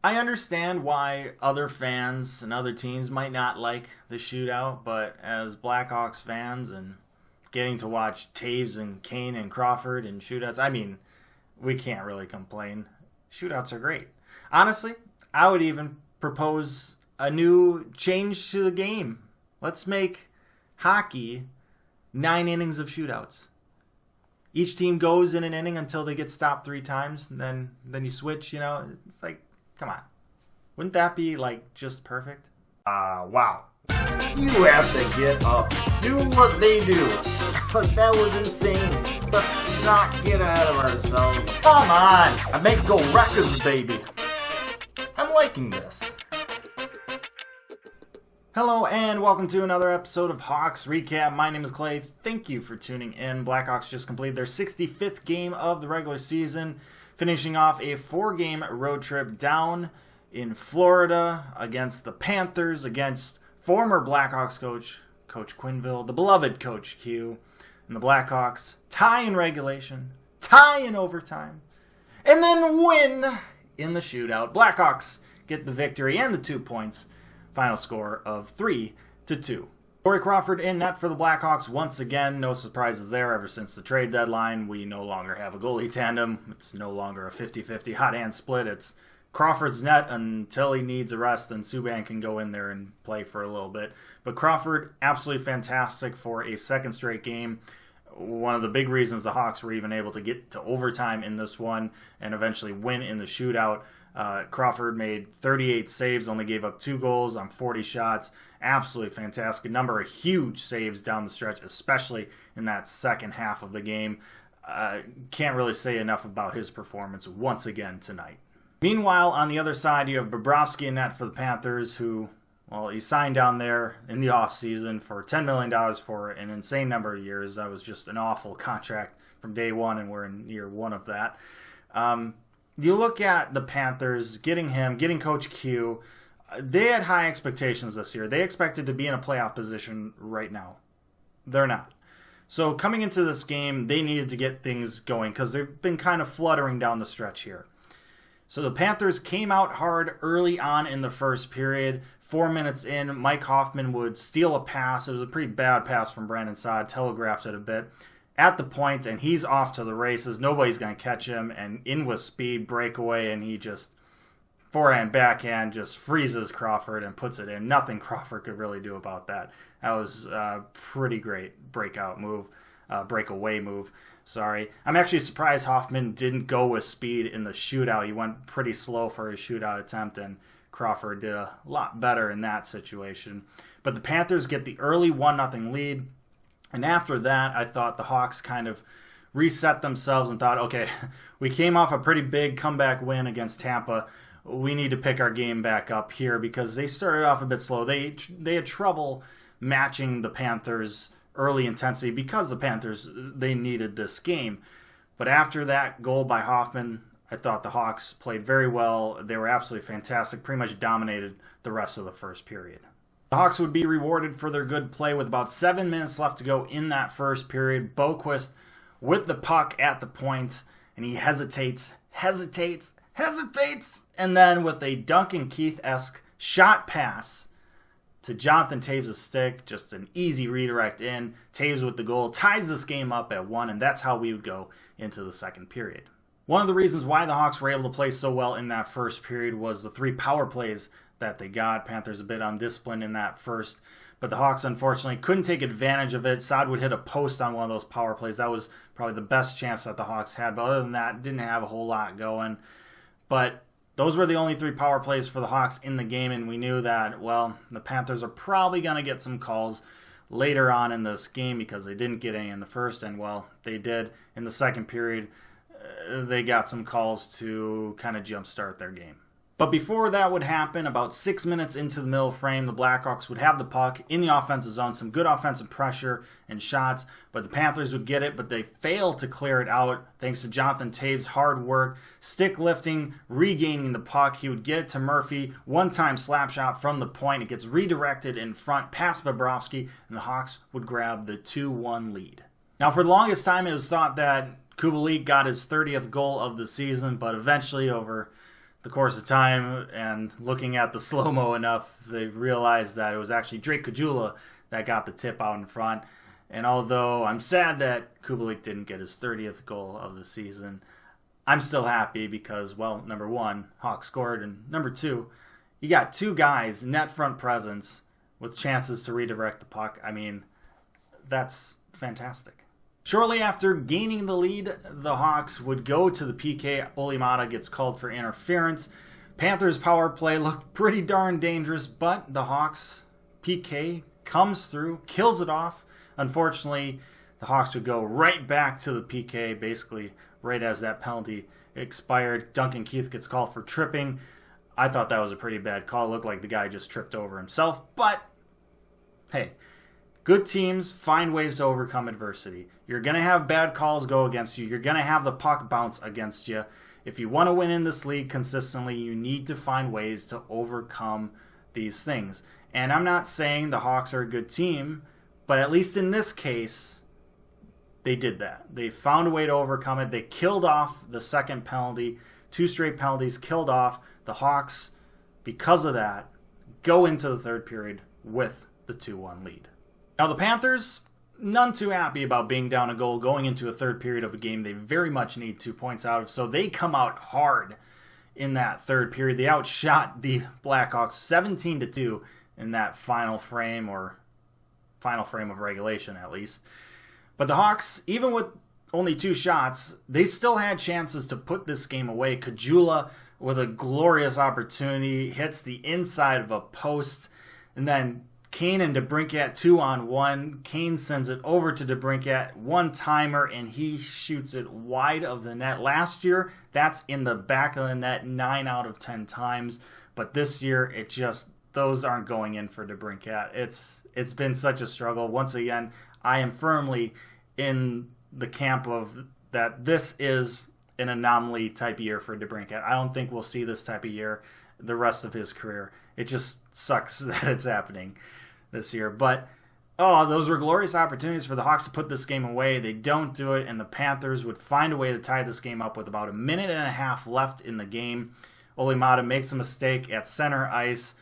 I understand why other fans and other teams might not like the shootout, but as Blackhawks fans and getting to watch Taves and Kane and Crawford and shootouts, we can't really complain. Shootouts are great. Honestly, I would even propose a new change to the game. Let's make hockey 9 innings of shootouts. Each team goes in an inning until they get stopped 3 times, and then you switch, It's like, come on. Wouldn't that be, just perfect? Wow. You have to get up, do what they do. But that was insane. Let's not get ahead of ourselves. Come on! I make go records, baby. I'm liking this. Hello and welcome to another episode of Hawks Recap. My name is Clay. Thank you for tuning in. Blackhawks just completed their 65th game of the regular season, finishing off a 4-game road trip down in Florida against the Panthers, against former Blackhawks Coach Quinville, the beloved Coach Q, and the Blackhawks tie in regulation, tie in overtime, and then win in the shootout. Blackhawks get the victory and the 2 points. Final score of 3-2. Corey Crawford in net for the Blackhawks once again. No surprises there. Ever since the trade deadline, we no longer have a goalie tandem. It's no longer a 50-50 hot hand split. It's Crawford's net until he needs a rest. Then Subban can go in there and play for a little bit. But Crawford, absolutely fantastic for a second straight game. One of the big reasons the Hawks were even able to get to overtime in this one and eventually win in the shootout. Crawford made 38 saves, only gave up 2 goals on 40 shots. Absolutely fantastic. A number of huge saves down the stretch, especially in that second half of the game. Can't really say enough about his performance once again tonight. Meanwhile, on the other side, you have Bobrovsky in net for the Panthers, who, he signed down there in the offseason for $10 million for an insane number of years. That was just an awful contract from day one, and we're in year 1 of that. You look at the Panthers, getting Coach Q, they had high expectations this year. They expected to be in a playoff position right now. They're not. So coming into this game, they needed to get things going because they've been kind of fluttering down the stretch here. So the Panthers came out hard early on in the first period. 4 minutes in, Mike Hoffman would steal a pass. It was a pretty bad pass from Brandon Saad, telegraphed it a bit. At the point, and he's off to the races. Nobody's going to catch him, and in with speed, breakaway, and he just forehand, backhand, just freezes Crawford and puts it in. Nothing Crawford could really do about that. That was a pretty great breakaway move. Sorry. I'm actually surprised Hoffman didn't go with speed in the shootout. He went pretty slow for his shootout attempt, and Crawford did a lot better in that situation. But the Panthers get the early 1-0 lead. And after that, I thought the Hawks kind of reset themselves and thought, okay, we came off a pretty big comeback win against Tampa. We need to pick our game back up here because they started off a bit slow. They had trouble matching the Panthers' early intensity because the Panthers, they needed this game. But after that goal by Hoffman, I thought the Hawks played very well. They were absolutely fantastic, pretty much dominated the rest of the first period. The Hawks would be rewarded for their good play with about 7 minutes left to go in that first period. Boquist with the puck at the point, and he hesitates, and then with a Duncan Keith-esque shot pass to Jonathan Taves' stick, just an easy redirect in. Taves with the goal ties this game up at 1, and that's how we would go into the second period. One of the reasons why the Hawks were able to play so well in that first period was the 3 power plays that they got. Panthers a bit undisciplined in that first, but the Hawks unfortunately couldn't take advantage of it. Saad would hit a post on one of those power plays. That was probably the best chance that the Hawks had, but other than that, didn't have a whole lot going. But those were the only 3 power plays for the Hawks in the game, and we knew that, the Panthers are probably going to get some calls later on in this game because they didn't get any in the first, and, they did in the second period. They got some calls to kind of jumpstart their game. But before that would happen, about 6 minutes into the middle frame, the Blackhawks would have the puck in the offensive zone, some good offensive pressure and shots, but the Panthers would get it, but they failed to clear it out thanks to Jonathan Taves' hard work, stick lifting, regaining the puck. He would get it to Murphy, one-time slap shot from the point. It gets redirected in front past Bobrovsky, and the Hawks would grab the 2-1 lead. Now, for the longest time, it was thought that Kubalik got his 30th goal of the season, but eventually over the course of time and looking at the slow-mo enough, they realized that it was actually Jakubczak that got the tip out in front. And although I'm sad that Jakubczak didn't get his 30th goal of the season, I'm still happy because, well, number one, Hawks scored, and number two, you got two guys, net front presence, with chances to redirect the puck. I mean, that's fantastic. Shortly after gaining the lead, the Hawks would go to the PK. Louie gets called for interference. Panthers power play looked pretty darn dangerous, but the Hawks PK comes through, kills it off. Unfortunately, the Hawks would go right back to the PK, basically right as that penalty expired. Duncan Keith gets called for tripping. I thought that was a pretty bad call. It looked like the guy just tripped over himself, but hey, good teams find ways to overcome adversity. You're going to have bad calls go against you. You're going to have the puck bounce against you. If you want to win in this league consistently, you need to find ways to overcome these things. And I'm not saying the Hawks are a good team, but at least in this case, they did that. They found a way to overcome it. They killed off the second penalty. 2 straight penalties killed off. The Hawks, because of that, go into the third period with the 2-1 lead. Now the Panthers, none too happy about being down a goal going into a third period of a game they very much need 2 points out of, so they come out hard in that third period. They outshot the Blackhawks 17-2 in that final frame of regulation at least. But the Hawks, even with only 2 shots, they still had chances to put this game away. Jakubczak, with a glorious opportunity, hits the inside of a post, and then Kane and DeBrincat 2-on-1. Kane sends it over to DeBrincat, one-timer, and he shoots it wide of the net. Last year, that's in the back of the net 9 out of 10 times, but this year, those aren't going in for DeBrincat. It's been such a struggle. Once again, I am firmly in the camp of that this is an anomaly type year for DeBrincat. I don't think we'll see this type of year the rest of his career. It just sucks that it's happening this year. But, those were glorious opportunities for the Hawks to put this game away. They don't do it, and the Panthers would find a way to tie this game up with about 1.5 minutes left in the game. Louie makes a mistake at center ice,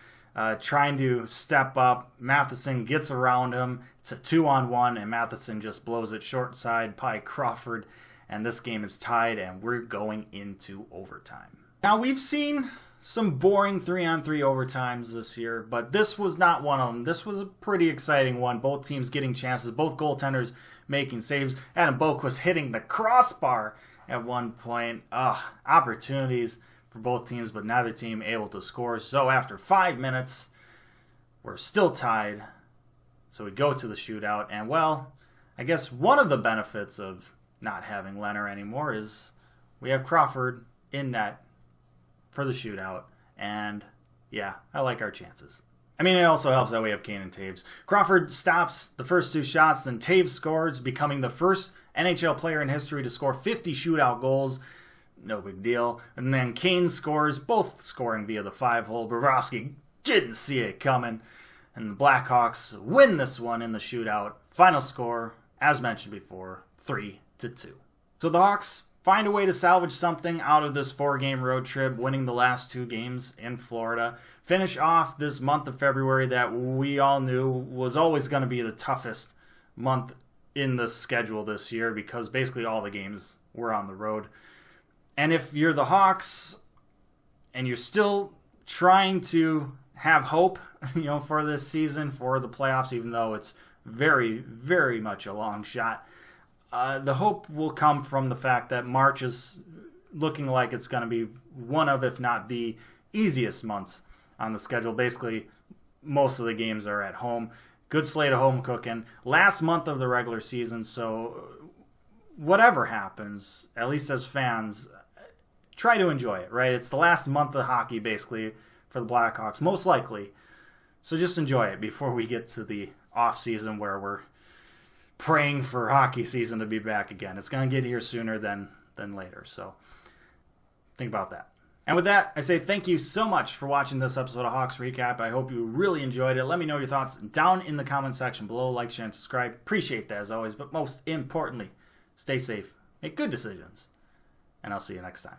trying to step up. Matheson gets around him. It's a 2-on-1, and Matheson just blows it short side by Crawford. And this game is tied, and we're going into overtime. Now, we've seen some boring 3-on-3 overtimes this year, but this was not one of them. This was a pretty exciting one. Both teams getting chances, both goaltenders making saves. Adam Boqvist hitting the crossbar at one point. Opportunities for both teams, but neither team able to score. So after 5 minutes, we're still tied. So we go to the shootout, and well, I guess one of the benefits of not having Leonard anymore is we have Crawford in net for the shootout, and yeah, I like our chances. I mean, it also helps that we have Kane and Taves. Crawford stops the first 2 shots, then Taves scores, becoming the first NHL player in history to score 50 shootout goals. No big deal. And then Kane scores, both scoring via the 5-hole. Bobrovsky didn't see it coming, and the Blackhawks win this one in the shootout. Final score, as mentioned before, 3-2. So the Hawks find a way to salvage something out of this 4-game road trip, winning the last 2 games in Florida. Finish off this month of February that we all knew was always going to be the toughest month in the schedule this year because basically all the games were on the road. And if you're the Hawks and you're still trying to have hope, for this season, for the playoffs, even though it's very, very much a long shot, the hope will come from the fact that March is looking like it's going to be one of, if not the easiest months on the schedule. Basically, most of the games are at home. Good slate of home cooking. Last month of the regular season, so whatever happens, at least as fans, try to enjoy it, right? It's the last month of hockey, basically, for the Blackhawks, most likely. So just enjoy it before we get to the off season where we're praying for hockey season to be back again. It's going to get here sooner than later, so think about that. And with that, I say thank you so much for watching this episode of Hawks Recap. I hope you really enjoyed it. Let me know your thoughts down in the comment section below. Like, share, and subscribe. Appreciate that as always, but most importantly, stay safe, make good decisions, and I'll see you next time.